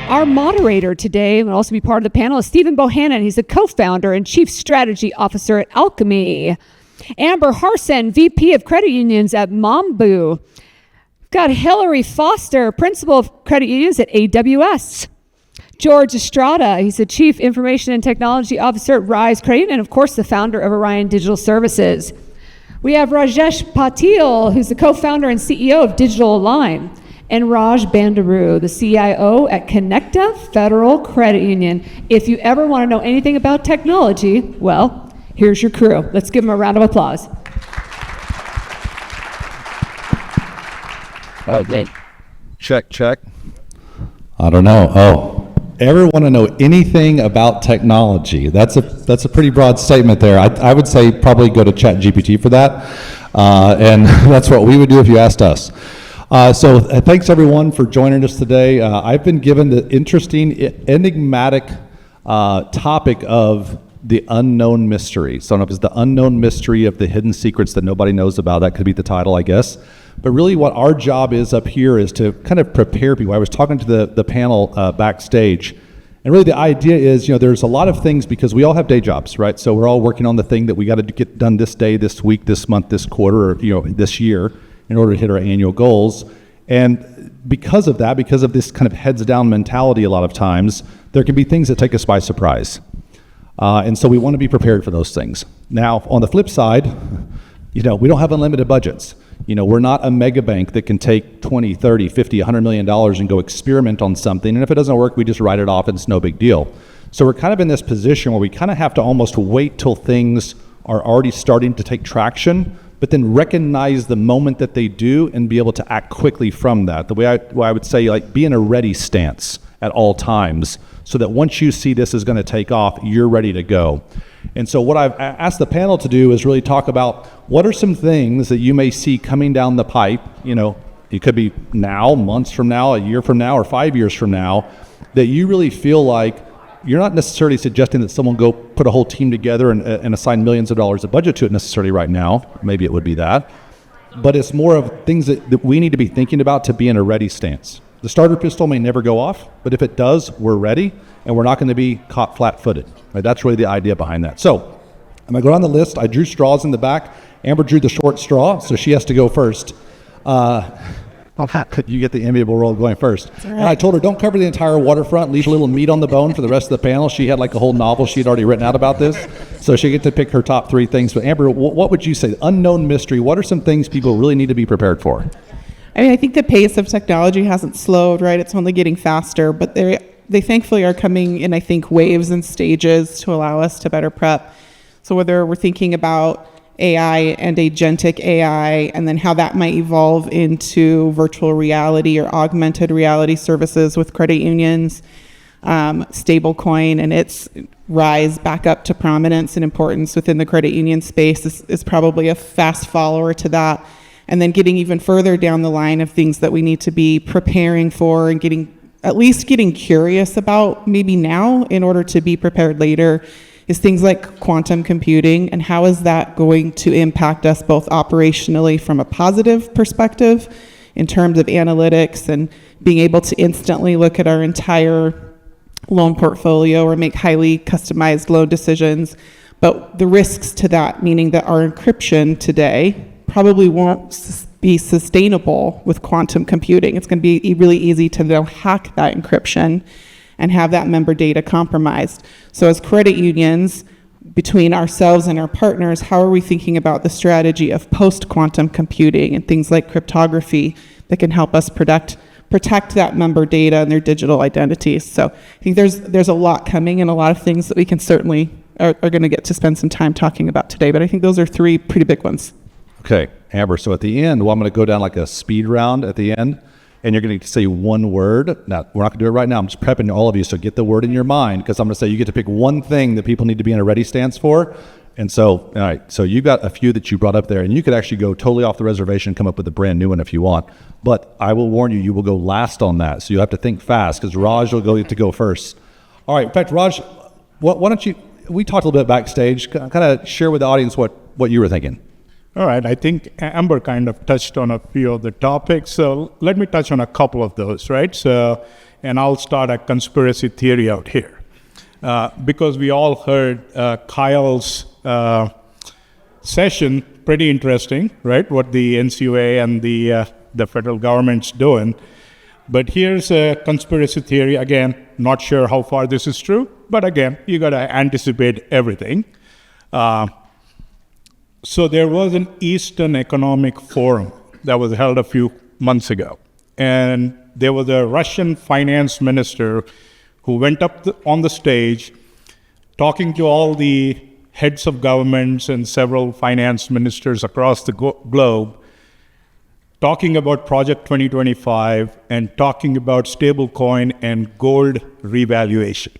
Our moderator today will also be part of the panel is Stephen Bohannon. He's the co-founder and chief strategy officer at Alchemy. Amber Harson, VP of credit unions at Mambu. We've got Hillary Foster, principal of credit unions at AWS. George Estrada, he's the chief information and technology officer at Rise Credit Union, and of course the founder of Orion Digital Services. We have Rajesh Patil, who's the co-founder and CEO of Digital Align. And Raj Bandaru, the CIO at Connecta Federal Credit Union. If you ever want to know anything about technology, well, here's your crew. Let's give them a round of applause. Okay. Check. I don't know. Oh, ever want to know anything about technology? That's a pretty broad statement there. I would say probably go to ChatGPT for that, and that's what we would do if you asked us. So thanks everyone for joining us today. I've been given the interesting, enigmatic topic of the unknown mystery. So I don't know if it's the unknown mystery of the hidden secrets that nobody knows about. That could be the title, I guess. But really what our job is up here is to kind of prepare people. I was talking to the panel backstage, and really the idea is, there's a lot of things because we all have day jobs, right? So we're all working on the thing that we got to get done this day, this week, this month, this quarter, or this year, in order to hit our annual goals. And because of that, because of this kind of heads down mentality a lot of times, there can be things that take us by surprise. And so we want to be prepared for those things. Now, on the flip side, we don't have unlimited budgets. We're not a mega bank that can take 20, 30, 50, $100 million and go experiment on something. And if it doesn't work, we just write it off and it's no big deal. So we're kind of in this position where we kind of have to almost wait till things are already starting to take traction, but then recognize the moment that they do and be able to act quickly from that. The way I would say, be in a ready stance at all times, so that once you see this is going to take off, you're ready to go. And so what I've asked the panel to do is really talk about what are some things that you may see coming down the pipe, it could be now, months from now, a year from now, or 5 years from now, that you really feel like you're not necessarily suggesting that someone go put a whole team together and assign millions of dollars of budget to it necessarily right now. Maybe it would be that. But it's more of things that we need to be thinking about to be in a ready stance. The starter pistol may never go off, but if it does, we're ready, and we're not going to be caught flat-footed. Right? That's really the idea behind that. So I'm going to go down the list. I drew straws in the back. Amber drew the short straw, so she has to go first. You get the enviable role going first. Right. And I told her, don't cover the entire waterfront, leave a little meat on the bone for the rest of the panel. She had like a whole novel she'd already written out about this. So she gets to pick her top three things. But Amber, what would you say? Unknown mystery, what are some things people really need to be prepared for? I think the pace of technology hasn't slowed, right? It's only getting faster, but they thankfully are coming in, I think, waves and stages to allow us to better prep. So whether we're thinking about AI and agentic AI, and then how that might evolve into virtual reality or augmented reality services with credit unions, stablecoin and its rise back up to prominence and importance within the credit union space is probably a fast follower to that. And then getting even further down the line of things that we need to be preparing for and getting curious about maybe now in order to be prepared later is things like quantum computing, and how is that going to impact us both operationally from a positive perspective in terms of analytics and being able to instantly look at our entire loan portfolio or make highly customized loan decisions. But the risks to that, meaning that our encryption today probably won't be sustainable with quantum computing. It's going to be really easy to now hack that encryption and have that member data compromised. So as credit unions, between ourselves and our partners, how are we thinking about the strategy of post-quantum computing and things like cryptography that can help us protect that member data and their digital identities? So I think there's a lot coming and a lot of things that we can certainly are going to get to spend some time talking about today, but I think those are three pretty big ones. Okay, Amber, so at the end, I'm going to go down like a speed round at the end, and you're going to say one word. Now, we're not going to do it right now. I'm just prepping all of you, so get the word in your mind, because I'm going to say you get to pick one thing that people need to be in a ready stance for. And so, all right, so you've got a few that you brought up there, and you could actually go totally off the reservation and come up with a brand new one if you want. But I will warn you, you will go last on that, so you have to think fast, because Raj will get to go first. All right, in fact, Raj, why don't you, we talked a little bit backstage, kind of share with the audience what you were thinking. All right, I think Amber kind of touched on a few of the topics, so let me touch on a couple of those, right? So, and I'll start a conspiracy theory out here. Because we all heard Kyle's session, pretty interesting, right? What the NCUA and the federal government's doing. But here's a conspiracy theory. Again, not sure how far this is true, but again, you got to anticipate everything. So there was an Eastern Economic Forum that was held a few months ago. And there was a Russian finance minister who went up on the stage talking to all the heads of governments and several finance ministers across the globe, talking about Project 2025 and talking about stablecoin and gold revaluation.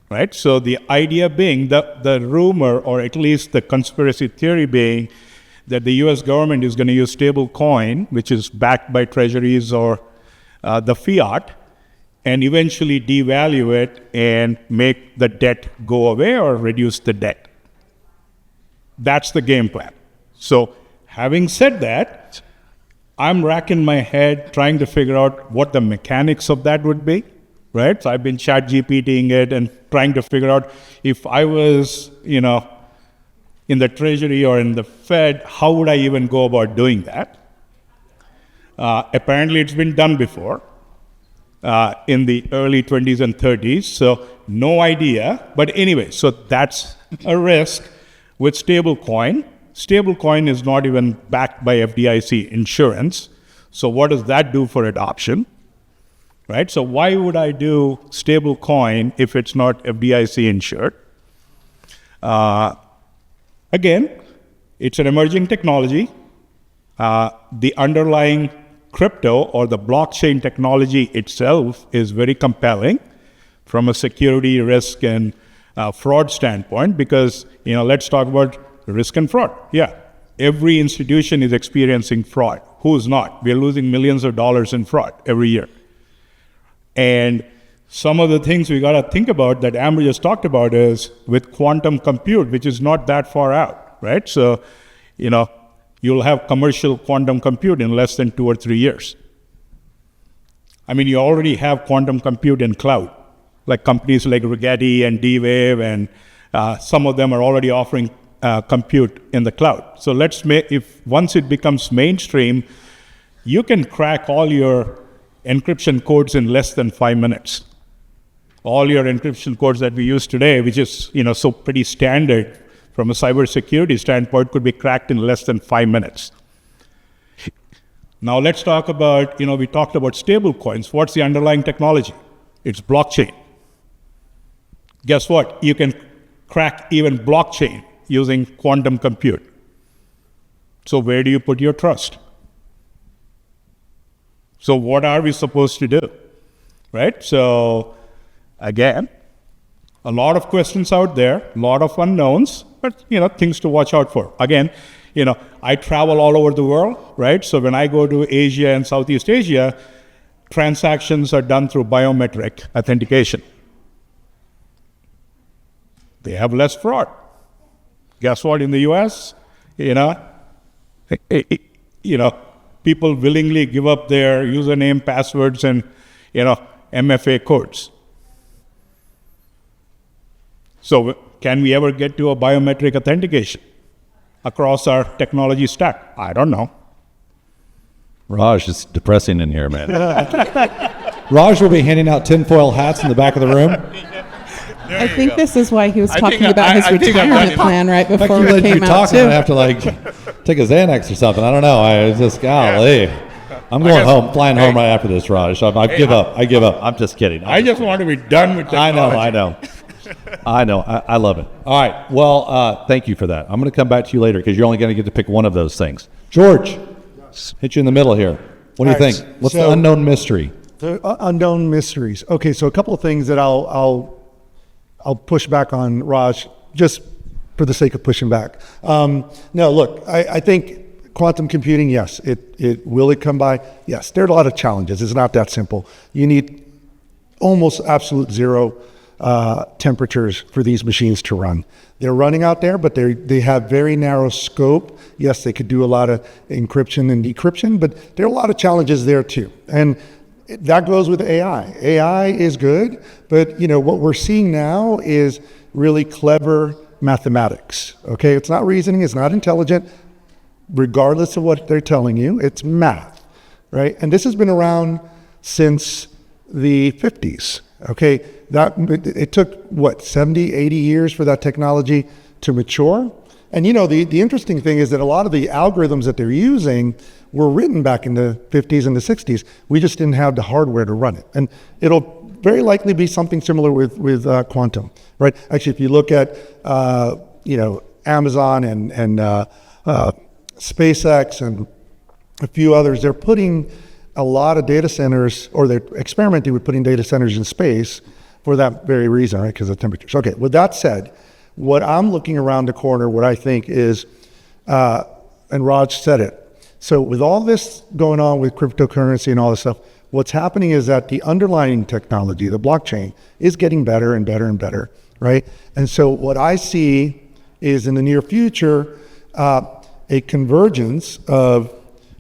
Right? So the idea being, the rumor, or at least the conspiracy theory being, that the US government is going to use stable coin, which is backed by treasuries or the fiat, and eventually devalue it and make the debt go away or reduce the debt. That's the game plan. So having said that, I'm racking my head trying to figure out what the mechanics of that would be. Right? So I've been chat GPTing it and trying to figure out, if I was, in the Treasury or in the Fed, how would I even go about doing that? Apparently it's been done before in the early 20s and 30s, so no idea. But anyway, so that's a risk with stablecoin. Stablecoin is not even backed by FDIC insurance. So what does that do for adoption? Right? So why would I do stable coin if it's not FDIC insured? Again, it's an emerging technology. The underlying crypto or the blockchain technology itself is very compelling from a security risk and fraud standpoint, because, let's talk about risk and fraud. Yeah, every institution is experiencing fraud. Who's not? We're losing millions of dollars in fraud every year. And some of the things we got to think about that Amber just talked about is with quantum compute, which is not that far out, right? So, you'll have commercial quantum compute in less than 2 or 3 years. I mean, you already have quantum compute in cloud, like companies like Rigetti and D-Wave, and some of them are already offering compute in the cloud. So if once it becomes mainstream, you can crack all your encryption codes in less than 5 minutes. All your encryption codes that we use today, which is so pretty standard from a cybersecurity standpoint, could be cracked in less than 5 minutes. Now let's talk about, we talked about stable coins. What's the underlying technology? It's blockchain. Guess what? You can crack even blockchain using quantum compute. So where do you put your trust? So what are we supposed to do, right? So again, a lot of questions out there, a lot of unknowns, but things to watch out for. Again, I travel all over the world, right? So when I go to Asia and Southeast Asia, transactions are done through biometric authentication. They have less fraud. Guess what? In the US, people willingly give up their username, passwords, and, MFA codes. So can we ever get to a biometric authentication across our technology stack? I don't know. Raj, it's depressing in here, man. Raj will be handing out tinfoil hats in the back of the room. I think this is why he was talking about his I think retirement plan right If I before keep we letting you came talk, out I'm too. going to have to take a Xanax or something. I don't know. I just, golly. I'm going home, flying home right after this, Raj. I give up. I'm just kidding. I just want to be done with technology. I know. I love it. All right. Well, thank you for that. I'm going to come back to you later because you're only going to get to pick one of those things. George, hit you in the middle here. What do you think? What's the unknown mystery? The unknown mysteries. Okay, so a couple of things that I'll push back on Raj, just for the sake of pushing back. No, look, I think quantum computing, yes, will it come by? Yes, there are a lot of challenges. It's not that simple. You need almost absolute zero temperatures for these machines to run. They're running out there, but they have very narrow scope. Yes, they could do a lot of encryption and decryption, but there are a lot of challenges there too. And that goes with AI. AI is good, but what we're seeing now is really clever mathematics. Okay, it's not reasoning, it's not intelligent, regardless of what they're telling you. It's math, right? And this has been around since the 50s. Okay, it took 70, 80 years for that technology to mature. And the interesting thing is that a lot of the algorithms that they're using were written back in the 50s and the 60s. We just didn't have the hardware to run it. And it'll very likely be something similar with quantum, right? Actually, if you look at Amazon and SpaceX and a few others, they're putting a lot of data centers, or they're experimenting with putting data centers in space for that very reason, right? Because of temperatures. Okay, with that said, what I'm looking around the corner, what I think is, and Raj said it, so with all this going on with cryptocurrency and all this stuff, what's happening is that the underlying technology, the blockchain, is getting better and better and better, right? And so what I see is in the near future, a convergence of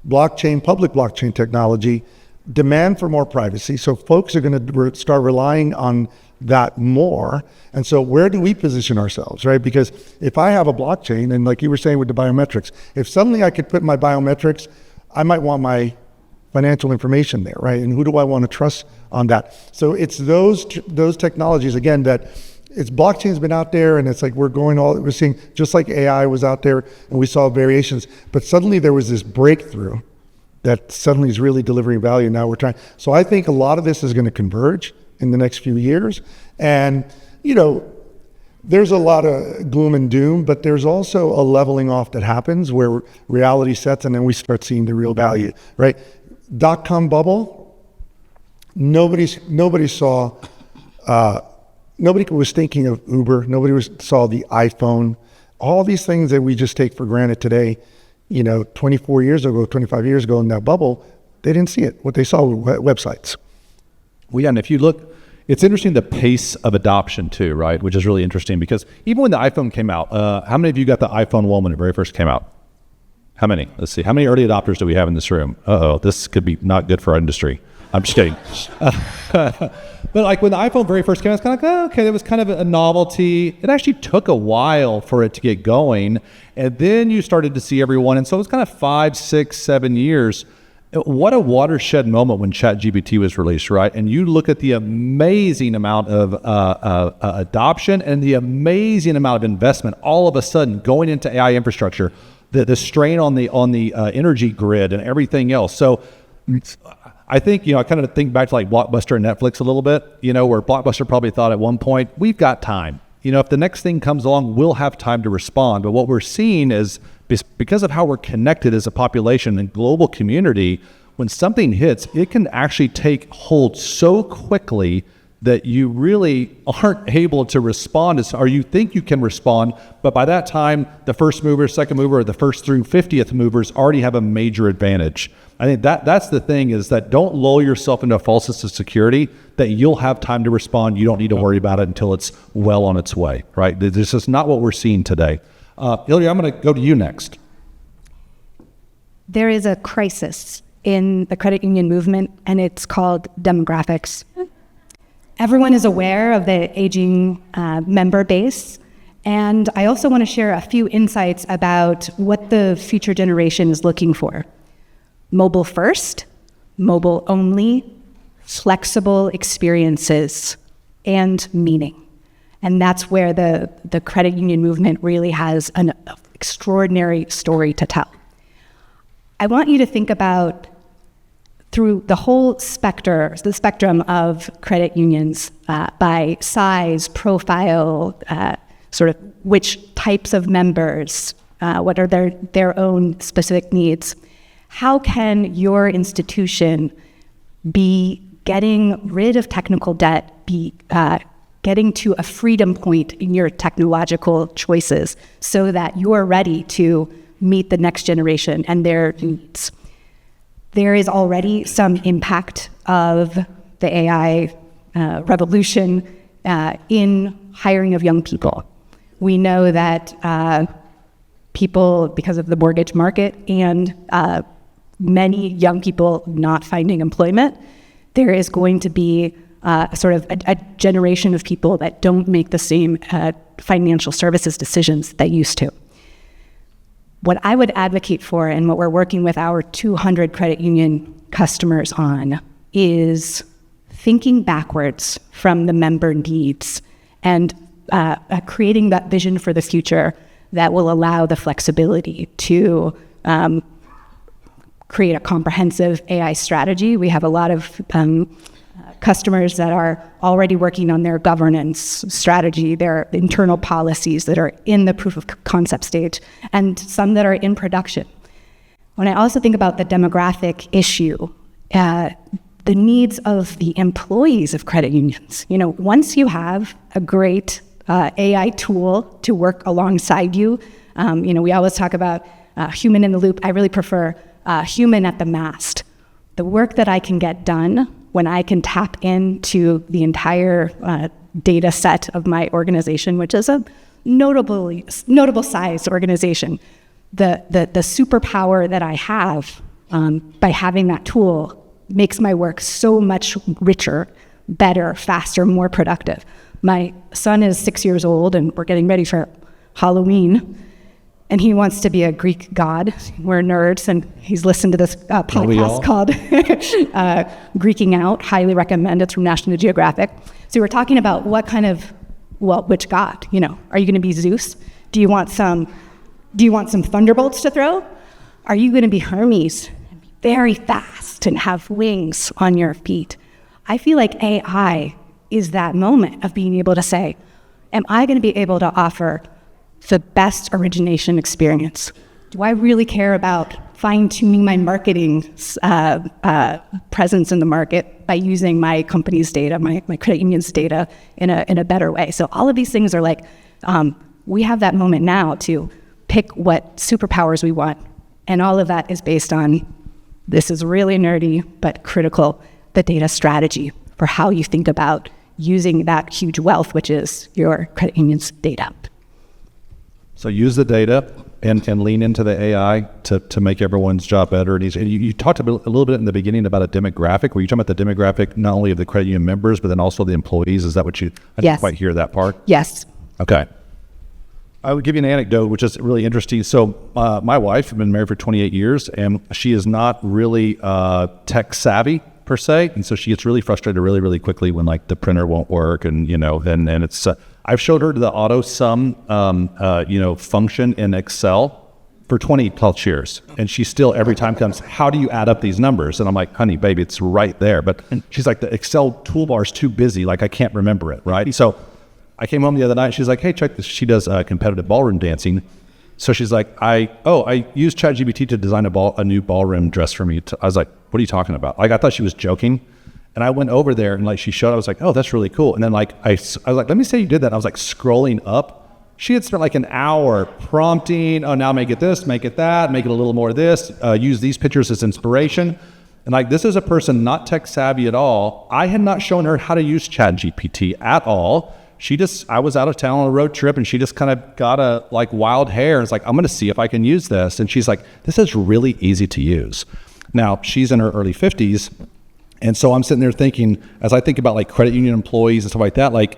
public blockchain technology, demand for more privacy. So folks are going to start relying on that more. And so where do we position ourselves, right? Because if I have a blockchain, and like you were saying with the biometrics, if suddenly I could put my biometrics, I might want my financial information there, right? And who do I want to trust on that? So it's those technologies, again, that it's blockchain's been out there, and it's like we're seeing, just like AI was out there and we saw variations, but suddenly there was this breakthrough that suddenly is really delivering value. Now we're trying. So I think a lot of this is going to converge in the next few years. And, there's a lot of gloom and doom, but there's also a leveling off that happens where reality sets and then we start seeing the real value, right? .com bubble, nobody saw, nobody was thinking of Uber, saw the iPhone, all these things that we just take for granted today, 24 years ago, 25 years ago in that bubble, they didn't see it. What they saw were websites. Well, yeah, and if you look, it's interesting the pace of adoption too, right? Which is really interesting because even when the iPhone came out, how many of you got the iPhone 1 when it very first came out? How many? Let's see. How many early adopters do we have in this room? This could be not good for our industry. I'm just kidding. But like when the iPhone very first came out, it's kind of like, okay, it was kind of a novelty. It actually took a while for it to get going. And then you started to see everyone. And so it was kind of 5, 6, 7 years. What a watershed moment when ChatGPT was released, right? And you look at the amazing amount of adoption and the amazing amount of investment all of a sudden going into AI infrastructure, the strain on the energy grid and everything else. So I think, I kind of think back to like Blockbuster and Netflix a little bit, where Blockbuster probably thought at one point, we've got time. If the next thing comes along, we'll have time to respond. But what we're seeing is because of how we're connected as a population and global community, when something hits, it can actually take hold so quickly that you really aren't able to respond or you think you can respond, but by that time, the first mover, second mover, or the first through 50th movers already have a major advantage. I think that's the thing, is that don't lull yourself into a false sense of security that you'll have time to respond. You don't need to worry about it until it's well on its way, right? This is not what we're seeing today. Ilya, I'm going to go to you next. There is a crisis in the credit union movement, and it's called demographics. Everyone is aware of the aging member base, and I also want to share a few insights about what the future generation is looking for. Mobile first, mobile only, flexible experiences, and meaning. And that's where the credit union movement really has an extraordinary story to tell. I want you to think about through the whole spectrum of credit unions by size, profile, sort of which types of members, what are their own specific needs. How can your institution be getting rid of technical debt, be getting to a freedom point in your technological choices so that you're ready to meet the next generation and their needs? There is already some impact of the AI revolution in hiring of young people. We know that people, because of the mortgage market and many young people not finding employment, there is going to be sort of a generation of people that don't make the same financial services decisions they used to. What I would advocate for, and what we're working with our 200 credit union customers on, is thinking backwards from the member needs and creating that vision for the future that will allow the flexibility to create a comprehensive AI strategy. We have a lot of customers that are already working on their governance strategy, their internal policies that are in the proof of concept stage, and some that are in production. When I also think about the demographic issue, the needs of the employees of credit unions, once you have a great AI tool to work alongside you, we always talk about human in the loop. I really prefer human at the mast. The work that I can get done when I can tap into the entire data set of my organization, which is a notable size organization, the superpower that I have by having that tool makes my work so much richer, better, faster, more productive. My son is 6 years old, and we're getting ready for Halloween, and he wants to be a Greek god. We're nerds, and he's listened to this podcast called Greeking Out. Highly recommend. It's from National Geographic. So we're talking about which god? Are you going to be Zeus? Do you want some thunderbolts to throw? Are you going to be Hermes and be very fast and have wings on your feet? I feel like AI is that moment of being able to say, am I going to be able to offer the best origination experience? Do I really care about fine-tuning my marketing presence in the market by using my company's data, my credit union's data in a better way? So all of these things are like, we have that moment now to pick what superpowers we want. And all of that is based on, this is really nerdy, but critical, the data strategy for how you think about using that huge wealth, which is your credit union's data. So use the data and lean into the AI to make everyone's job better. And you talked a little bit in the beginning about a demographic. Were you talking about the demographic not only of the credit union members, but then also the employees? Is that what I didn't quite hear that part? Yes. Okay. I would give you an anecdote, which is really interesting. So my wife, I've been married for 28 years, and she is not really tech savvy per se. And so she gets really frustrated really, really quickly when like the printer won't work. And, and it's, I've showed her the auto sum, function in Excel for 20 plus years. And she still every time comes, how do you add up these numbers? And I'm like, honey, baby, it's right there. But she's like, the Excel toolbar is too busy. Like I can't remember it. Right. So I came home the other night. She's like, hey, check this. She does competitive ballroom dancing. So she's like, I used ChatGPT to design a new ballroom dress for me. I was like, what are you talking about? Like, I thought she was joking. And I went over there and like she showed, I was like, oh, that's really cool. And then like, I was like, let me say you did that. And I was like scrolling up. She had spent like an hour prompting, oh, now make it this, make it that, make it a little more of this, use these pictures as inspiration. And like, this is a person not tech savvy at all. I had not shown her how to use ChatGPT at all. I was out of town on a road trip and she just kind of got a like wild hair. It's like, I'm going to see if I can use this. And she's like, this is really easy to use. Now she's in her early 50s. And so I'm sitting there thinking, as I think about like credit union employees and stuff like that, like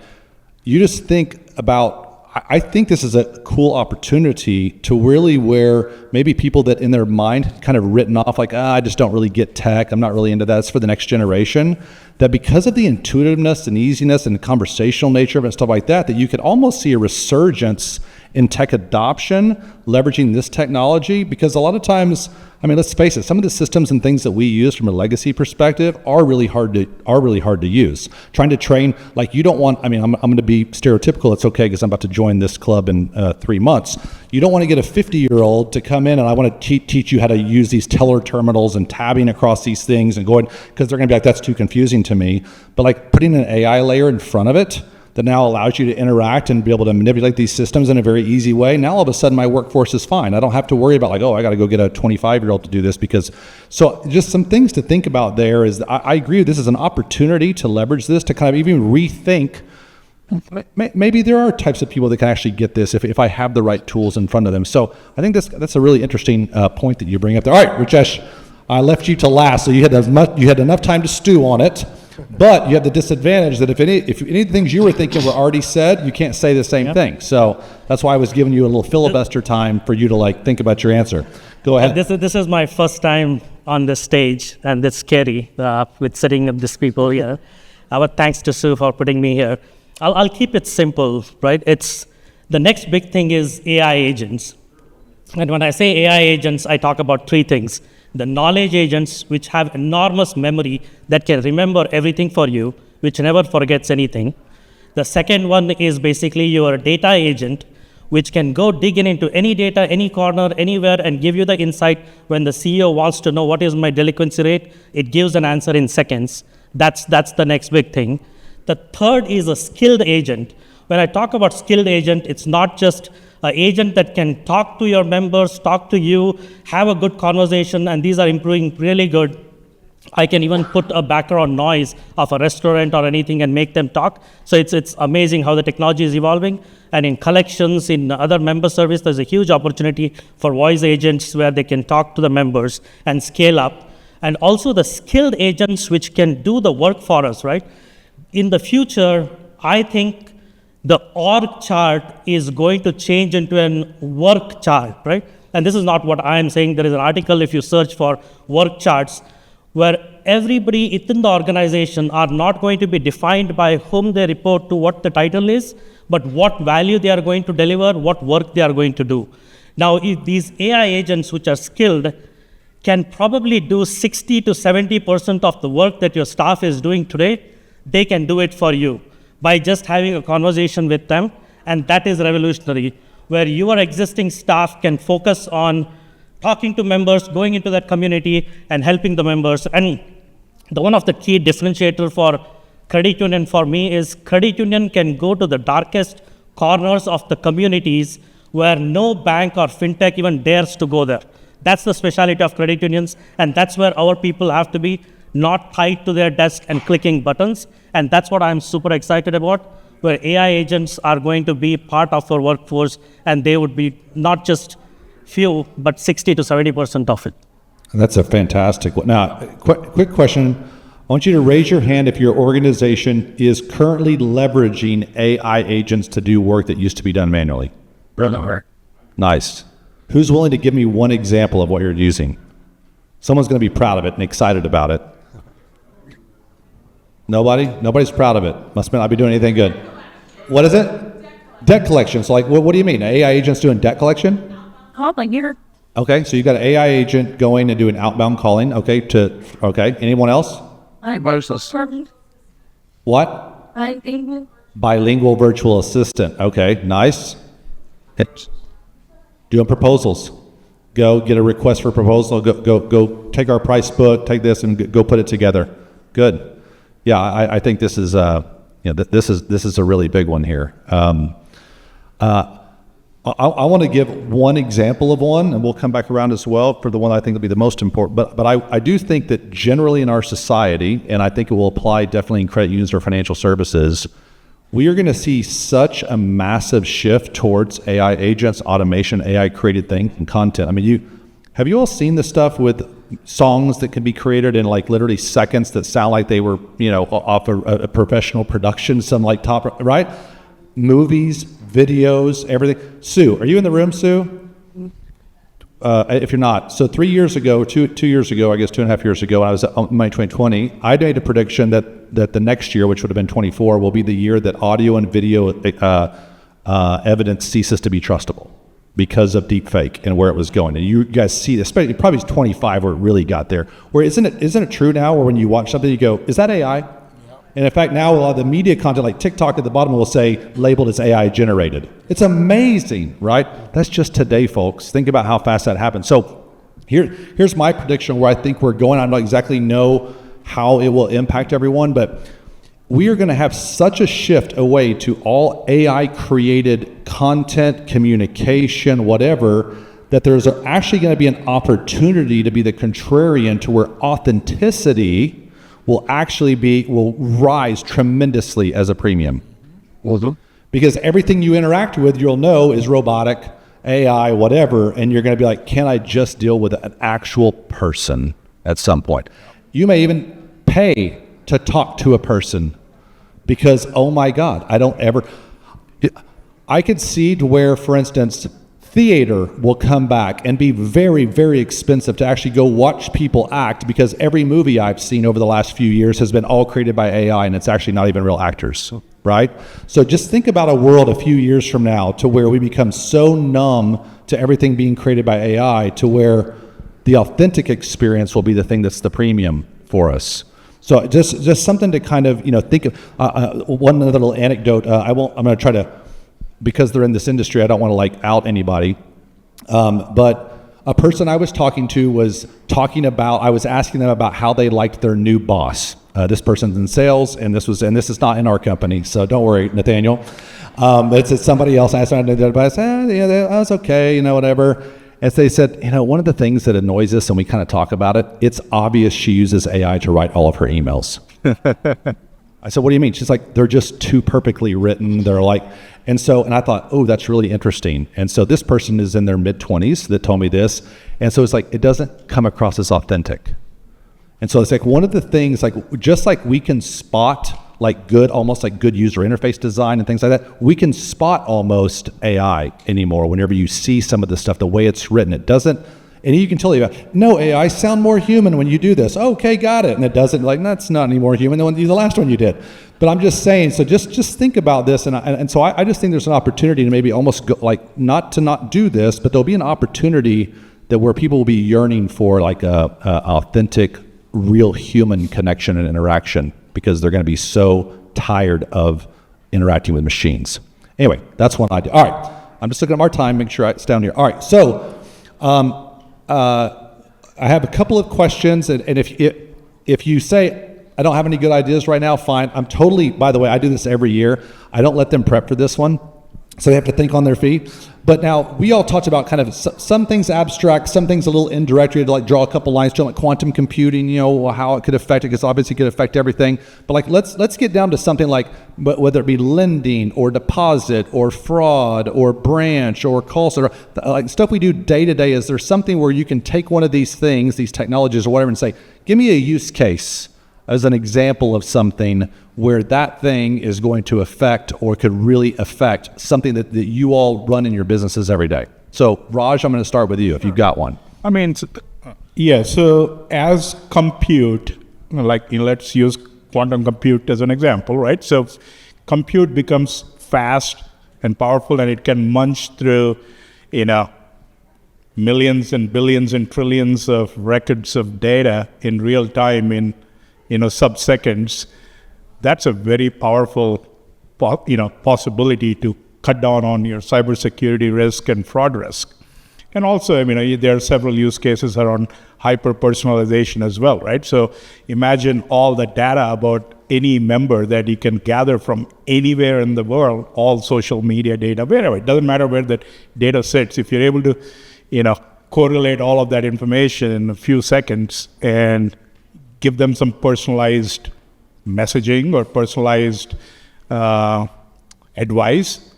you just think about, I think this is a cool opportunity to really where maybe people that in their mind kind of written off like, I just don't really get tech. I'm not really into that. It's for the next generation. That because of the intuitiveness and easiness and conversational nature of it and stuff like that, that you could almost see a resurgence in tech adoption, leveraging this technology. Because a lot of times, I mean, let's face it, some of the systems and things that we use from a legacy perspective are really hard to use. Trying to train, like you don't want, I mean, I'm going to be stereotypical. It's okay because I'm about to join this club in 3 months. You don't want to get a 50-year-old to come in and I want to teach you how to use these teller terminals and tabbing across these things and going, because they're going to be like, that's too confusing to me. But like putting an AI layer in front of it that now allows you to interact and be able to manipulate these systems in a very easy way. Now all of a sudden my workforce is fine. I don't have to worry about like, I got to go get a 25-year-old to do this so just some things to think about there is I agree this is an opportunity to leverage this to kind of even rethink maybe there are types of people that can actually get this if I have the right tools in front of them. So I think that's a really interesting point that you bring up there. All right, Rajesh, I left you to last, so you had enough time to stew on it, but you have the disadvantage that if any of the things you were thinking were already said, you can't say the same thing. So that's why I was giving you a little filibuster time for you to think about your answer. Go ahead. This is my first time on this stage, and it's scary with sitting with these people here. But thanks to Sue for putting me here. I'll keep it simple, right? It's the next big thing is AI agents. And when I say AI agents, I talk about three things. The knowledge agents, which have enormous memory that can remember everything for you, which never forgets anything. The second one is basically your data agent, which can go dig into any data, any corner, anywhere, and give you the insight. When the CEO wants to know what is my delinquency rate, it gives an answer in seconds. That's the next big thing. The third is a skilled agent. When I talk about skilled agent, it's not just an agent that can talk to your members, talk to you, have a good conversation, and these are improving really good. I can even put a background noise of a restaurant or anything and make them talk. So it's amazing how the technology is evolving. And in collections, in other member service, there's a huge opportunity for voice agents where they can talk to the members and scale up. And also the skilled agents which can do the work for us, right? In the future, I think the org chart is going to change into a work chart, right? And this is not what I am saying. There is an article, if you search for work charts, where everybody within the organization are not going to be defined by whom they report to, what the title is, but what value they are going to deliver, what work they are going to do. Now, if these AI agents, which are skilled, can probably do 60 to 70% of the work that your staff is doing today, they can do it for you by just having a conversation with them, and that is revolutionary, where your existing staff can focus on talking to members, going into that community, and helping the members. And one of the key differentiator for credit union for me is credit union can go to the darkest corners of the communities where no bank or fintech even dares to go there. That's the specialty of credit unions, and that's where our people have to be, not tied to their desk and clicking buttons. And that's what I'm super excited about, where AI agents are going to be part of our workforce, and they would be not just few, but 60 to 70% of it. That's a fantastic one. Now, quick question. I want you to raise your hand if your organization is currently leveraging AI agents to do work that used to be done manually. Nice. Who's willing to give me one example of what you're using? Someone's going to be proud of it and excited about it. Nobody? Nobody's proud of it. Must not be doing anything good. What is it? Debt collection. So what do you mean? An AI agent's doing debt collection? Calling here. Okay, so you got an AI agent going and doing outbound calling. Okay, anyone else? What? Bilingual virtual assistant. Okay, nice. Doing proposals. Go get a request for proposal. Go take our price book, take this, and go put it together. Good. Yeah, I think this is this is a really big one here. I want to give one example of one, and we'll come back around as well for the one I think will be the most important. But I do think that generally in our society, and I think it will apply definitely in credit unions or financial services, we are going to see such a massive shift towards AI agents, automation, AI created things and content. I mean, have you all seen the stuff with songs that can be created in like literally seconds that sound like they were, off a professional production, some like top, right? Movies, videos, everything. Sue, are you in the room, Sue? If you're not, so 3 years ago, two years ago, I guess 2.5 years ago, I was at May 2020, I made a prediction that the next year, which would have been 24, will be the year that audio and video evidence ceases to be trustable because of deepfake and where it was going. And you guys see, especially probably 25 where it really got there. Where isn't it true now where when you watch something, you go, is that AI? And in fact, now a lot of the media content, like TikTok at the bottom, will say labeled as AI generated. It's amazing, right? That's just today, folks. Think about how fast that happened. So here's my prediction where I think we're going. I don't exactly know how it will impact everyone, but we are going to have such a shift away to all AI created content, communication, whatever, that there's actually going to be an opportunity to be the contrarian to where authenticity will rise tremendously as a premium. Because everything you interact with, you'll know is robotic, AI, whatever, and you're going to be like, can I just deal with an actual person at some point? You may even pay to talk to a person because, oh my God, I could see to where, for instance, theater will come back and be very, very expensive to actually go watch people act, because every movie I've seen over the last few years has been all created by AI, and it's actually not even real actors, right? So just think about a world a few years from now to where we become so numb to everything being created by AI to where the authentic experience will be the thing that's the premium for us. So just something to kind of, think of. One other little anecdote. I'm going to try to, because they're in this industry, I don't want to out anybody. But a person I was talking to was I was asking them about how they liked their new boss. This person's in sales, and this is not in our company, so don't worry, Nathaniel. It's somebody else. I asked them about it. I said, yeah, that was okay, whatever. And so they said, one of the things that annoys us, and we kind of talk about it, it's obvious she uses AI to write all of her emails. I said, what do you mean? She's like, they're just too perfectly written. They're like, and I thought, oh, that's really interesting. And so this person is in their mid-20s that told me this. And so it's like, it doesn't come across as authentic. And so it's like one of the things, just like we can spot almost like good user interface design and things like that, we can spot almost AI anymore whenever you see some of the stuff, the way it's written. It doesn't, and you can tell no, AI sound more human when you do this. Okay, got it. And it doesn't, that's not any more human than the last one you did. But I'm just saying, so just think about this. And so I just think there's an opportunity to maybe almost go, not do this, but there'll be an opportunity that where people will be yearning for a authentic, real human connection and interaction, because they're going to be so tired of interacting with machines. Anyway, that's one idea. All right, I'm just looking at our time, make sure it's down here. All right, so I have a couple of questions, and if you say, I don't have any good ideas right now, fine. I'm totally, by the way, I do this every year. I don't let them prep for this one, so they have to think on their feet. But now, we all talked about kind of some things abstract, some things a little indirect. You had to draw a couple lines, like quantum computing, how it could affect it, because obviously it could affect everything. But let's get down to something like, whether it be lending or deposit or fraud or branch or call center, stuff we do day to day. Is there something where you can take one of these things, these technologies or whatever, and say, give me a use case as an example of something where that thing is going to affect or could really affect something that you all run in your businesses every day? So, Raj, I'm going to start with you if you've got one. So as compute, let's use quantum compute as an example, right? So compute becomes fast and powerful, and it can munch through, millions and billions and trillions of records of data in real time in sub-seconds. That's a very powerful, possibility to cut down on your cybersecurity risk and fraud risk. And also, there are several use cases around hyper-personalization as well, right? So imagine all the data about any member that you can gather from anywhere in the world, all social media data, wherever. It doesn't matter where that data sits. If you're able to, correlate all of that information in a few seconds and give them some personalized messaging or personalized advice,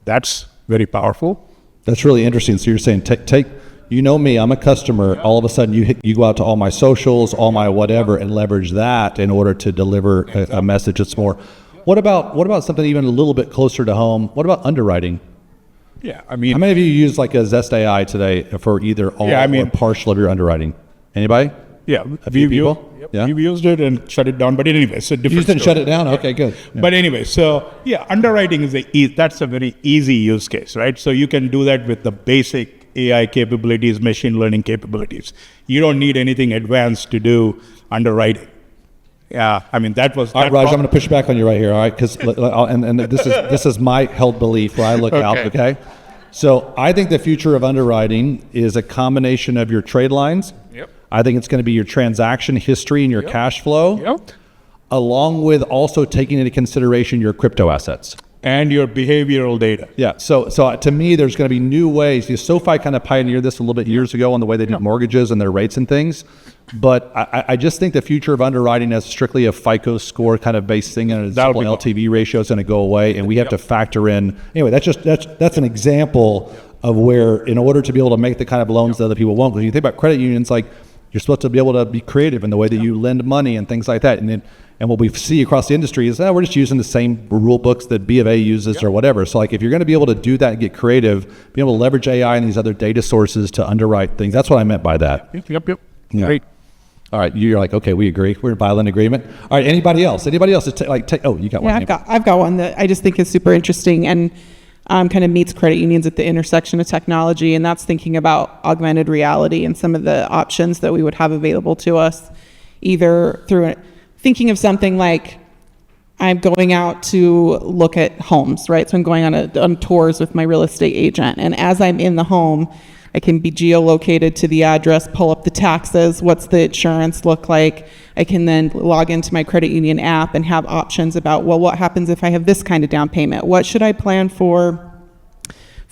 that's very powerful. That's really interesting. So you're saying, take me, I'm a customer. All of a sudden, you go out to all my socials, all my whatever, and leverage that in order to deliver a message that's more. What about something even a little bit closer to home? What about underwriting? Yeah, how many of you use a Zest AI today for either all or partial of your underwriting? Anybody? Yeah, a few people. Yeah, we've used it and shut it down. But anyway, it's a different. You used it and shut it down. Okay, good. Yeah. But anyway, underwriting is that's a very easy use case, right? So you can do that with the basic AI capabilities, machine learning capabilities. You don't need anything advanced to do underwriting. Yeah, that was. All right, Raj, I'm going to push back on you right here. All right, because and this is my held belief where I look out. Okay, so I think the future of underwriting is a combination of your trade lines. Yep. I think it's going to be your transaction history and your cash flow, along with also taking into consideration your crypto assets. and your behavioral data. Yeah, so to me, there's going to be new ways. SoFi kind of pioneered this a little bit years ago on the way they did mortgages and their rates and things. But I just think the future of underwriting as strictly a FICO score kind of based thing and a simple LTV ratio is going to go away, and we have to factor in. Anyway, that's an example of where, in order to be able to make the kind of loans that other people won't. When you think about credit unions, like, you're supposed to be able to be creative in the way that you lend money and things like that. And what we see across the industry is, we're just using the same rule books that B of A uses or whatever. So like, if you're going to be able to do that and get creative, be able to leverage AI and these other data sources to underwrite things. That's what I meant by that. Yep. Yeah. Great. All right, you're like, okay, we agree. We're in violent agreement. All right, anybody else? Oh, you got one. Yeah, I've got one that I just think is super interesting and kind of meets credit unions at the intersection of technology, and that's thinking about augmented reality and some of the options that we would have available to us, either through thinking of something like, I'm going out to look at homes, right? So I'm going on tours with my real estate agent, and as I'm in the home, I can be geolocated to the address, pull up the taxes, what's the insurance look like. I can then log into my credit union app and have options about, well, what happens if I have this kind of down payment? What should I plan for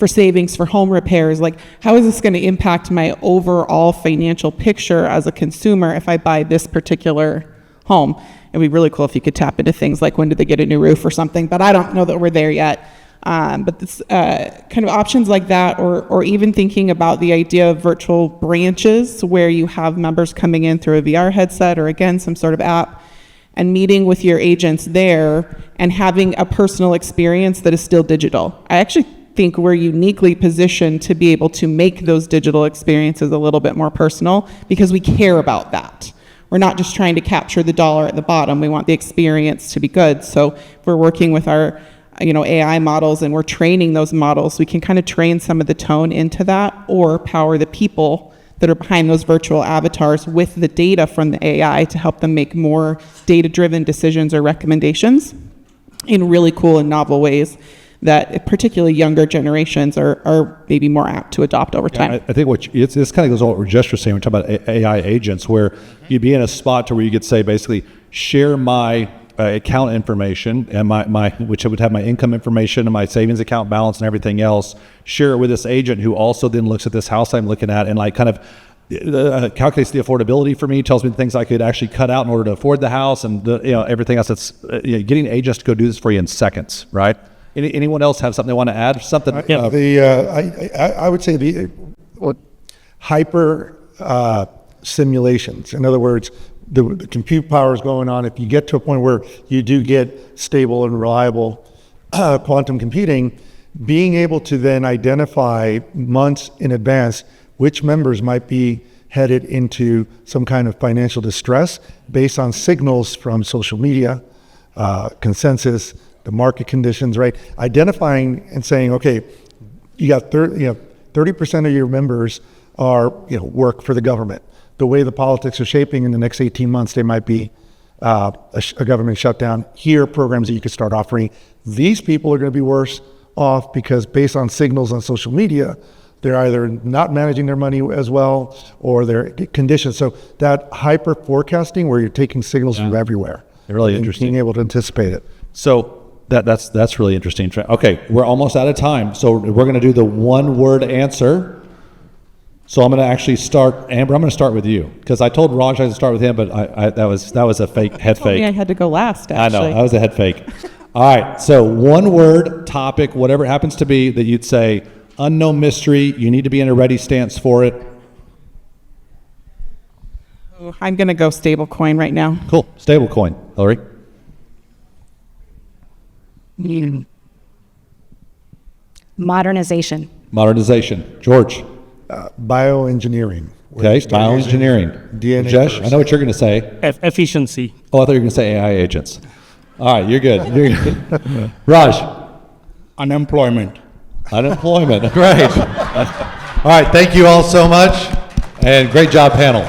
savings for home repairs? Like, how is this going to impact my overall financial picture as a consumer if I buy this particular home? It'd be really cool if you could tap into things like, when did they get a new roof or something, but I don't know that we're there yet. But this kind of options like that, or even thinking about the idea of virtual branches where you have members coming in through a VR headset or, again, some sort of app, and meeting with your agents there and having a personal experience that is still digital. I actually think we're uniquely positioned to be able to make those digital experiences a little bit more personal, because we care about that. We're not just trying to capture the dollar at the bottom. We want the experience to be good. So if we're working with our AI models and we're training those models, we can kind of train some of the tone into that, or power the people that are behind those virtual avatars with the data from the AI to help them make more data-driven decisions or recommendations in really cool and novel ways that particularly younger generations are maybe more apt to adopt over time. Yeah, I think this kind of goes on what we're just saying. We're talking about AI agents, where you'd be in a spot to where you could say, basically, share my account information and my which would have my income information and my savings account balance and everything else, share it with this agent who also then looks at this house I'm looking at and like kind of calculates the affordability for me, tells me the things I could actually cut out in order to afford the house, and everything else. That's getting agents to go do this for you in seconds, right? Anyone else have something they want to add? Something? I would say hyper simulations. In other words, the compute power is going on. If you get to a point where you do get stable and reliable quantum computing, being able to then identify months in advance which members might be headed into some kind of financial distress based on signals from social media, consensus, the market conditions, right? Identifying and saying, okay, you got 30% of your members are work for the government. The way the politics are shaping in the next 18 months, there might be a government shutdown. Here are programs that you could start offering. These people are going to be worse off because based on signals on social media, they're either not managing their money as well or their conditions. So that hyper forecasting where you're taking signals from everywhere. Really interesting. Being able to anticipate it. So that's really interesting. Okay, we're almost out of time. So we're going to do the one-word answer. So I'm going to actually start, Amber, I'm going to start with you, because I told Raj I had to start with him, but that was a fake head fake. I had to go last, actually. I know, that was a head fake. All right, so one word, topic, whatever it happens to be, that you'd say, unknown mystery, you need to be in a ready stance for it. I'm going to go stable coin right now. Cool, stable coin. Hillary? Modernization. Modernization. George? Bioengineering. Okay, bioengineering. DNA. Jesh, I know what you're going to say. Efficiency. Oh, I thought you were going to say AI agents. All right, you're good. You're good. Raj? Unemployment. Unemployment. Great. All right, thank you all so much, and great job, panel.